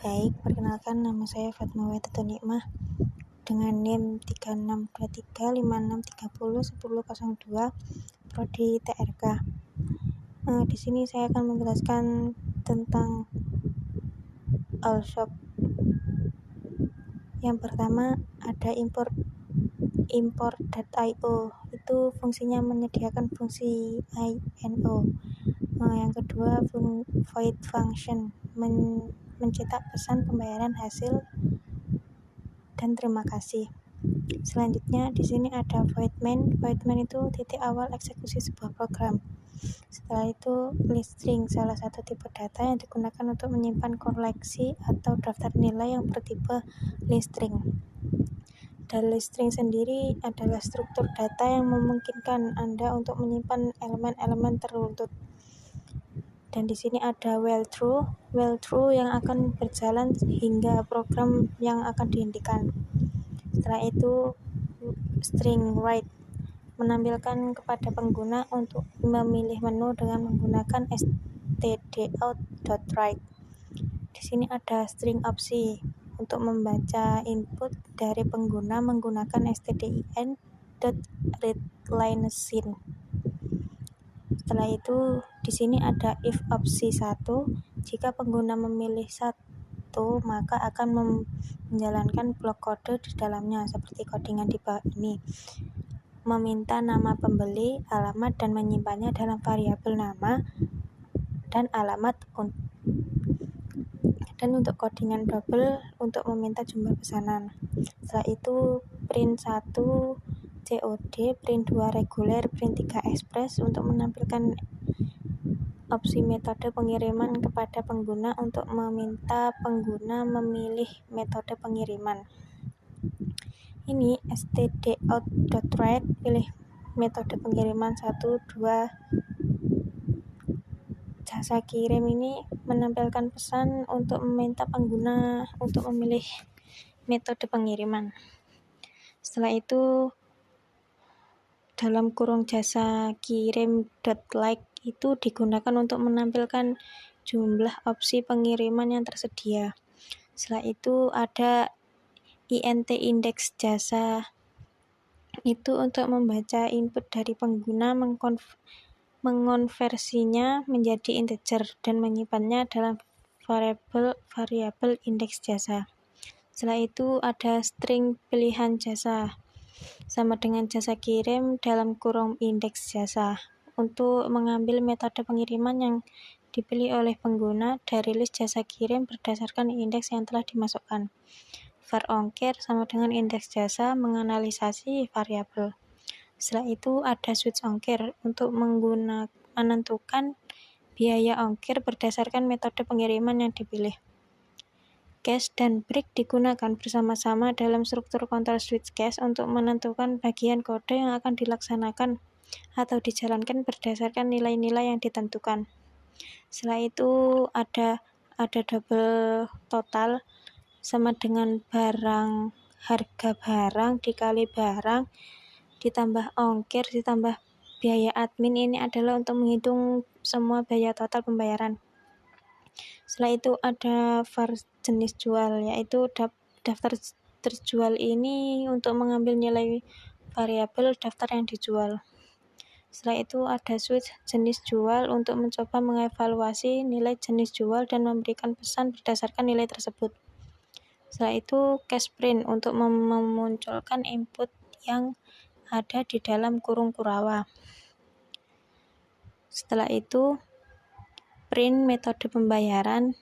Baik, perkenalkan nama saya Fatmawati Nikmah dengan NIM 362356301002 Prodi TRK. Di sini saya akan menjelaskan tentang Allshop. Yang pertama ada import.io, itu fungsinya menyediakan fungsi INO. Yang kedua void function, mencetak pesan pembayaran hasil dan terima kasih. Selanjutnya di sini ada voidmain. Voidmain itu titik awal eksekusi sebuah program. Setelah itu list string, salah satu tipe data yang digunakan untuk menyimpan koleksi atau daftar nilai yang bertipe list string. Dan list string sendiri adalah struktur data yang memungkinkan Anda untuk menyimpan elemen-elemen tertutup. Dan di sini ada while true yang akan berjalan hingga program yang akan dihentikan. Setelah itu string write, menampilkan kepada pengguna untuk memilih menu dengan menggunakan stdout.write. Di sini ada string opsi untuk membaca input dari pengguna menggunakan stdin.readLineSyn. Setelah itu di sini ada if opsi 1. Jika pengguna memilih 1, maka akan menjalankan blok kode di dalamnya seperti codingan di bawah ini. Meminta nama pembeli, alamat, dan menyimpannya dalam variabel nama dan alamat. Dan untuk codingan double untuk meminta jumlah pesanan. Setelah itu print 1 COD, print 2 reguler, print 3 express untuk menampilkan opsi metode pengiriman kepada pengguna untuk meminta pengguna memilih metode pengiriman. Ini stdout.write, pilih metode pengiriman 1, 2. Jasa kirim ini menampilkan pesan untuk meminta pengguna untuk memilih metode pengiriman. Setelah itu dalam kurung jasa kirim.like itu digunakan untuk menampilkan jumlah opsi pengiriman yang tersedia. Setelah itu ada int indeks jasa, itu untuk membaca input dari pengguna, mengonversinya menjadi integer dan menyimpannya dalam variabel indeks jasa. Setelah itu ada string pilihan jasa, sama dengan jasa kirim dalam kurung indeks jasa, untuk mengambil metode pengiriman yang dipilih oleh pengguna dari list jasa kirim berdasarkan indeks yang telah dimasukkan. var ongkir sama dengan indeks jasa menganalisasi variabel. Setelah itu ada switch ongkir untuk menentukan biaya ongkir berdasarkan metode pengiriman yang dipilih. Cache dan break digunakan bersama-sama dalam struktur kontrol switch cache untuk menentukan bagian kode yang akan dilaksanakan atau dijalankan berdasarkan nilai-nilai yang ditentukan. Setelah itu ada double total sama dengan harga barang dikali barang ditambah ongkir ditambah biaya admin. Ini adalah untuk menghitung semua biaya total pembayaran. Setelah itu ada var jenis jual, yaitu daftar terjual ini untuk mengambil nilai variabel daftar yang dijual. Setelah itu ada switch jenis jual untuk mencoba mengevaluasi nilai jenis jual dan memberikan pesan berdasarkan nilai tersebut. Setelah itu cache print untuk memunculkan input yang ada di dalam kurung kurawa. Setelah itu print metode pembayaran,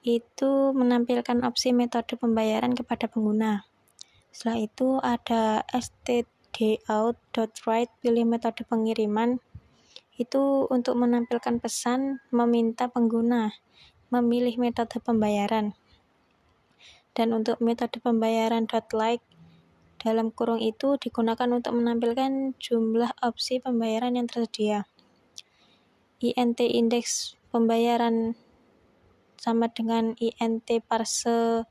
itu menampilkan opsi metode pembayaran kepada pengguna. Setelah itu ada stdout.write, pilih metode pengiriman, itu untuk menampilkan pesan meminta pengguna memilih metode pembayaran. Dan untuk metode pembayaran .like dalam kurung itu digunakan untuk menampilkan jumlah opsi pembayaran yang tersedia. int indeks pembayaran sama dengan int parse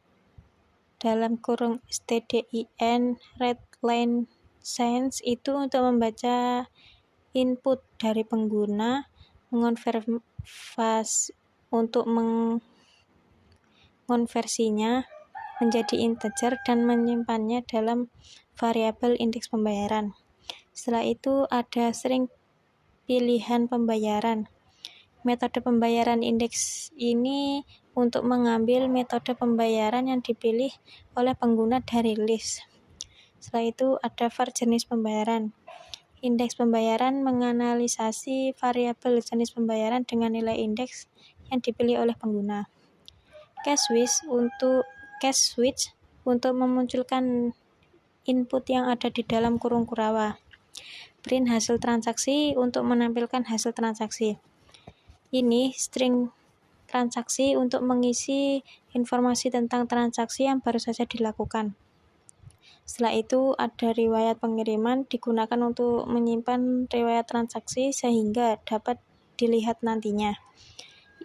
dalam kurung stdin readLineSyn, itu untuk membaca input dari pengguna, mengonfirmasi untuk mengkonversinya menjadi integer dan menyimpannya dalam variabel indeks pembayaran. Setelah itu ada string pilihan pembayaran. Metode pembayaran indeks ini untuk mengambil metode pembayaran yang dipilih oleh pengguna dari list. Setelah itu ada var jenis pembayaran. Indeks pembayaran menganalisasi variabel jenis pembayaran dengan nilai indeks yang dipilih oleh pengguna. Cache switch untuk memunculkan input yang ada di dalam kurung Kurowa. Print hasil transaksi untuk menampilkan hasil transaksi. Ini string transaksi untuk mengisi informasi tentang transaksi yang baru saja dilakukan. Setelah itu ada riwayat pengiriman, digunakan untuk menyimpan riwayat transaksi sehingga dapat dilihat nantinya.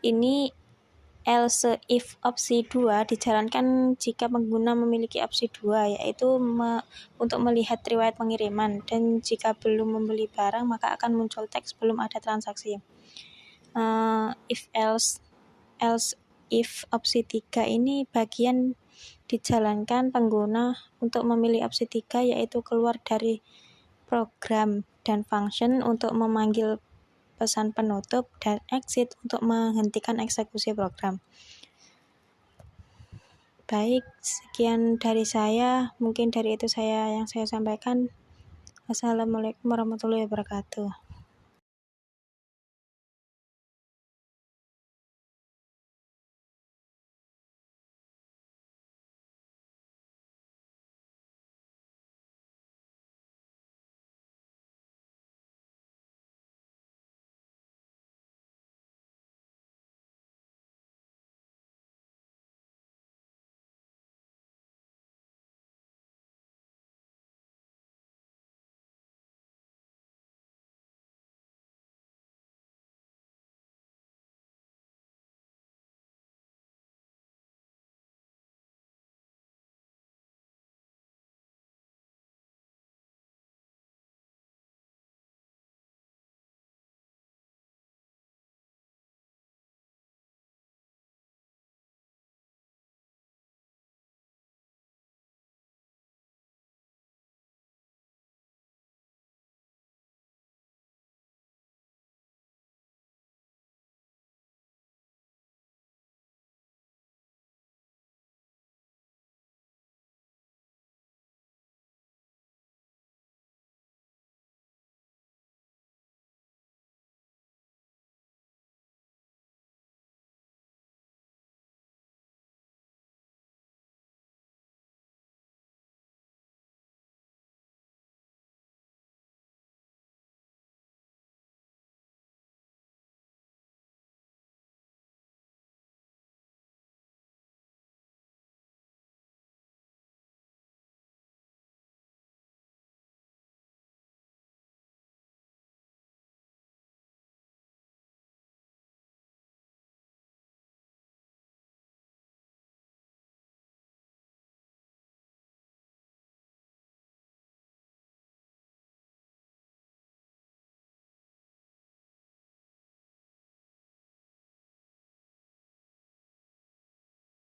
Ini else if opsi 2 dijalankan jika pengguna memiliki opsi 2, yaitu untuk melihat riwayat pengiriman, dan jika belum membeli barang maka akan muncul teks belum ada transaksi. Else if opsi 3 ini bagian dijalankan pengguna untuk memilih opsi 3, yaitu keluar dari program dan function untuk memanggil pesan penutup, dan exit untuk menghentikan eksekusi program. Baik, sekian dari saya. Mungkin dari itu yang saya sampaikan. Wassalamualaikum warahmatullahi wabarakatuh.